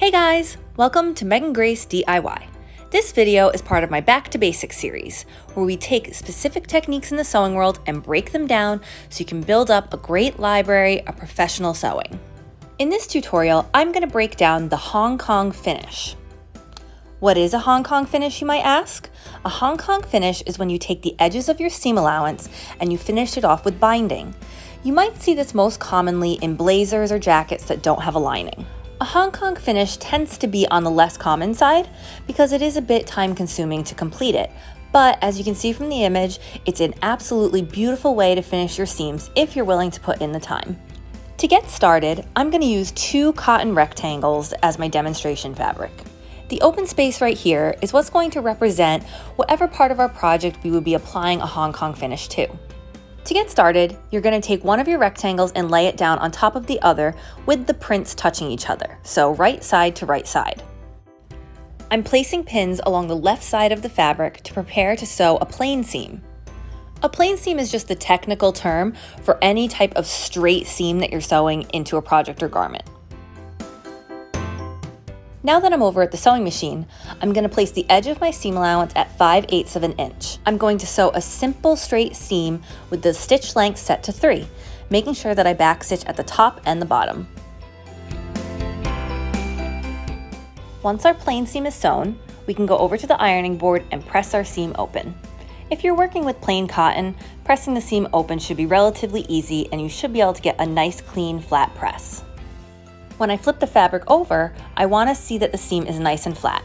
Hey guys, welcome to Meghan Grace DIY. This video is part of my Back to Basics series, where we take specific techniques in the sewing world and break them down so you can build up a great library of professional sewing. In this tutorial, I'm going to break down the Hong Kong finish. What is a Hong Kong finish, you might ask? A Hong Kong finish is when you take the edges of your seam allowance and you finish it off with binding. You might see this most commonly in blazers or jackets that don't have a lining. A Hong Kong finish tends to be on the less common side because it is a bit time consuming to complete it. But as you can see from the image, it's an absolutely beautiful way to finish your seams if you're willing to put in the time. To get started, I'm going to use 2 cotton rectangles as my demonstration fabric. The open space right here is what's going to represent whatever part of our project we would be applying a Hong Kong finish to. To get started, you're going to take one of your rectangles and lay it down on top of the other with the prints touching each other, so right side to right side. I'm placing pins along the left side of the fabric to prepare to sew a plain seam. A plain seam is just the technical term for any type of straight seam that you're sewing into a project or garment. Now that I'm over at the sewing machine, I'm going to place the edge of my seam allowance at 5/8 of an inch. I'm going to sew a simple straight seam with the stitch length set to 3, making sure that I backstitch at the top and the bottom. Once our plain seam is sewn, we can go over to the ironing board and press our seam open. If you're working with plain cotton, pressing the seam open should be relatively easy and you should be able to get a nice clean flat press. When I flip the fabric over, I want to see that the seam is nice and flat.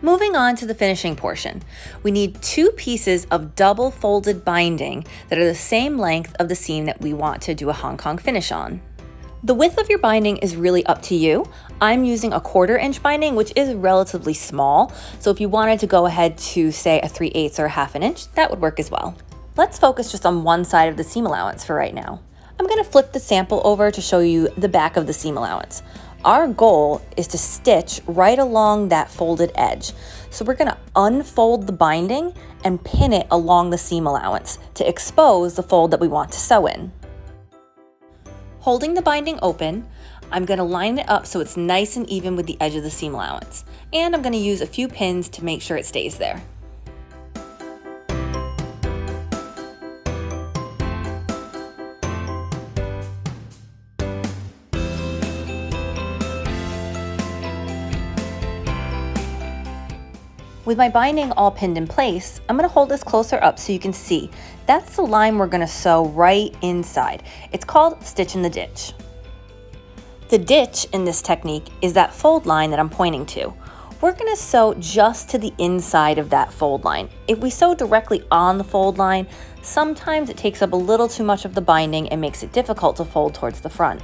Moving on to the finishing portion, we need 2 pieces of double folded binding that are the same length of the seam that we want to do a Hong Kong finish on. The width of your binding is really up to you. I'm using a 1/4 inch binding, which is relatively small, so if you wanted to go ahead to say a 3/8 or a 1/2 inch, that would work as well. Let's focus just on one side of the seam allowance for right now. I'm going to flip the sample over to show you the back of the seam allowance. Our goal is to stitch right along that folded edge. So we're going to unfold the binding and pin it along the seam allowance to expose the fold that we want to sew in. Holding the binding open, I'm going to line it up so it's nice and even with the edge of the seam allowance. And I'm going to use a few pins to make sure it stays there. With my binding all pinned in place, I'm going to hold this closer up so you can see. That's the line we're going to sew right inside. It's called stitch in the ditch. The ditch in this technique is that fold line that I'm pointing to. We're going to sew just to the inside of that fold line. If we sew directly on the fold line, sometimes it takes up a little too much of the binding and makes it difficult to fold towards the front.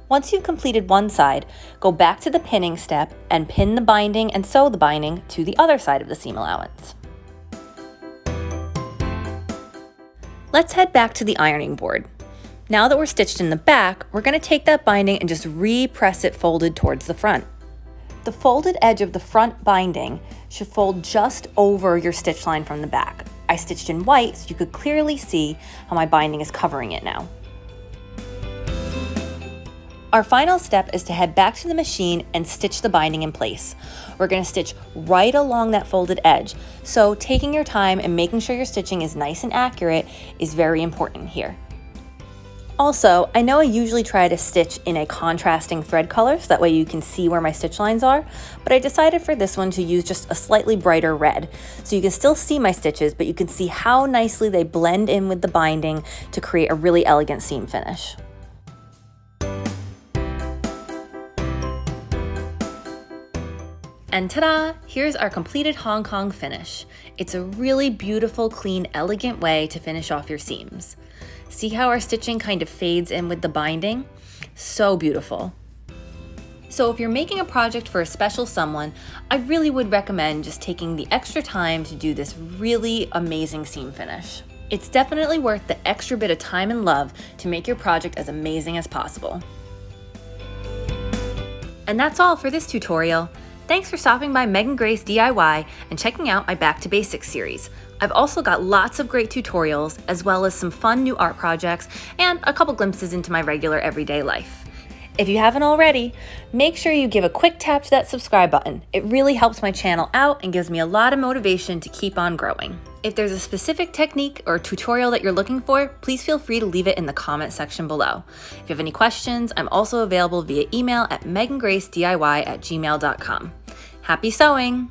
Once you've completed one side, go back to the pinning step and pin the binding and sew the binding to the other side of the seam allowance. Let's head back to the ironing board. Now that we're stitched in the back, we're going to take that binding and just repress it folded towards the front. The folded edge of the front binding should fold just over your stitch line from the back. I stitched in white so you could clearly see how my binding is covering it now. Our final step is to head back to the machine and stitch the binding in place. We're going to stitch right along that folded edge, so taking your time and making sure your stitching is nice and accurate is very important here. Also, I know I usually try to stitch in a contrasting thread color so that way you can see where my stitch lines are, but I decided for this one to use just a slightly brighter red. So you can still see my stitches, but you can see how nicely they blend in with the binding to create a really elegant seam finish. And ta-da! Here's our completed Hong Kong finish. It's a really beautiful, clean, elegant way to finish off your seams. See how our stitching kind of fades in with the binding? So beautiful. So if you're making a project for a special someone, I really would recommend just taking the extra time to do this really amazing seam finish. It's definitely worth the extra bit of time and love to make your project as amazing as possible. And that's all for this tutorial. Thanks for stopping by Meghan Grace DIY and checking out my Back to Basics series. I've also got lots of great tutorials, as well as some fun new art projects and a couple glimpses into my regular everyday life. If you haven't already, make sure you give a quick tap to that subscribe button. It really helps my channel out and gives me a lot of motivation to keep on growing. If there's a specific technique or tutorial that you're looking for, please feel free to leave it in the comment section below. If you have any questions, I'm also available via email at meghangracediy@gmail.com. Happy sewing!